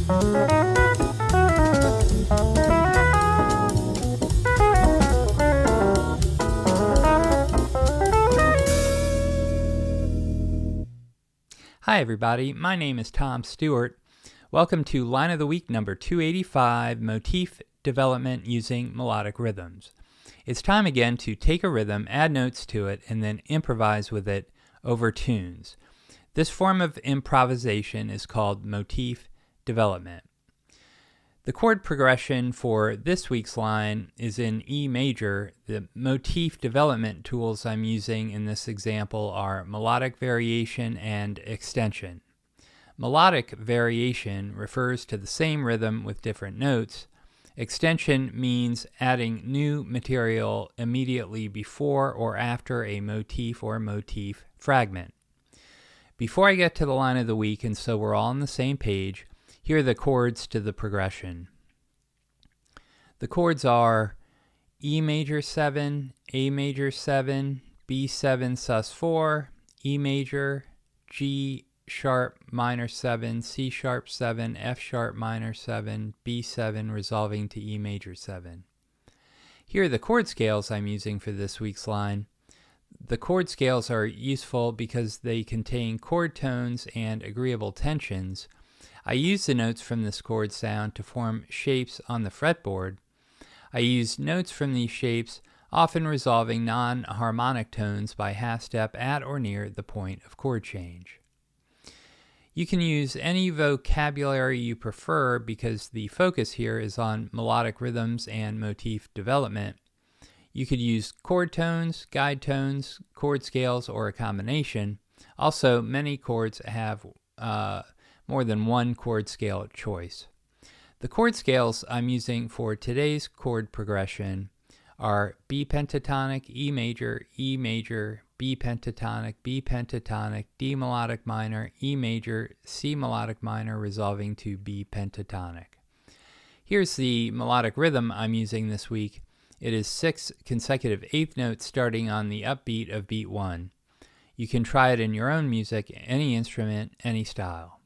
Hi everybody, my name is Tom Stewart. Welcome to Line of the Week number 285, Motif Development Using Melodic Rhythms. It's time again to take a rhythm, add notes to it, and then improvise with it over tunes. This form of improvisation is called motif development. The chord progression for this week's line is in E major. The motif development tools I'm using in this example are melodic variation and extension. Melodic variation refers to the same rhythm with different notes. Extension means adding new material immediately before or after a motif or motif fragment. Before I get to the line of the week, and so we're all on the same page, here are the chords to the progression. The chords are E major 7, A major 7, B7 sus4, E major, G sharp minor 7, C sharp 7, F sharp minor 7, B7 resolving to E major 7. Here are the chord scales I'm using for this week's line. The chord scales are useful because they contain chord tones and agreeable tensions. I use the notes from this chord sound to form shapes on the fretboard. I use notes from these shapes, often resolving non-harmonic tones by half step at or near the point of chord change. You can use any vocabulary you prefer because the focus here is on melodic rhythms and motif development. You could use chord tones, guide tones, chord scales, or a combination. Also, many chords have more than one chord scale choice. The chord scales I'm using for today's chord progression are B pentatonic, E major, B pentatonic, D melodic minor, E major, C melodic minor resolving to B pentatonic. Here's the melodic rhythm I'm using this week. It is 6 consecutive eighth notes starting on the upbeat of beat 1. You can try it in your own music, any instrument, any style.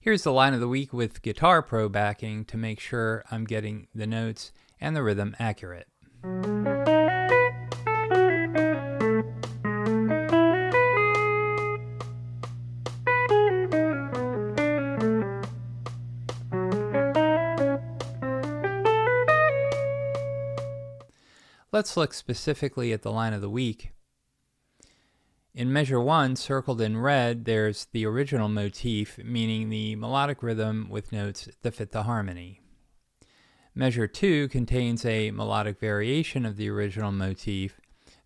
Here's the line of the week with Guitar Pro backing to make sure I'm getting the notes and the rhythm accurate. Let's look specifically at the line of the week. In measure 1, circled in red, there's the original motif, meaning the melodic rhythm with notes that fit the harmony. Measure 2 contains a melodic variation of the original motif.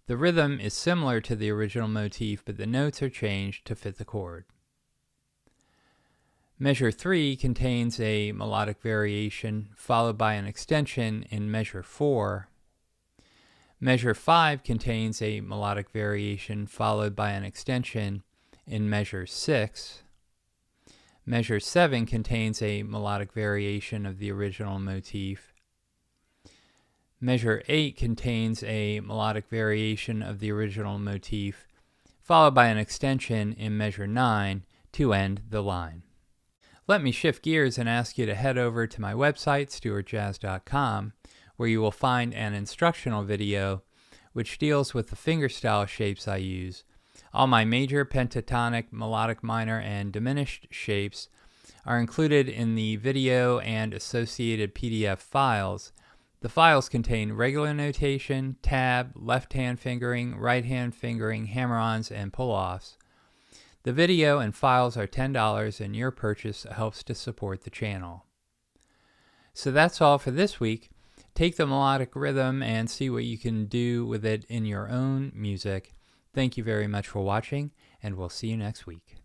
The rhythm is similar to the original motif, but the notes are changed to fit the chord. Measure 3 contains a melodic variation followed by an extension in measure 4. Measure 5 contains a melodic variation followed by an extension in measure 6. Measure 7 contains a melodic variation of the original motif. Measure 8 contains a melodic variation of the original motif, followed by an extension in measure 9 to end the line. Let me shift gears and ask you to head over to my website, stewartjazz.com, where you will find an instructional video which deals with the fingerstyle shapes I use. All my major, pentatonic, melodic minor, and diminished shapes are included in the video and associated PDF files. The files contain regular notation, tab, left-hand fingering, right-hand fingering, hammer-ons, and pull-offs. The video and files are $10, and your purchase helps to support the channel. So that's all for this week. Take the melodic rhythm and see what you can do with it in your own music. Thank you very much for watching, and we'll see you next week.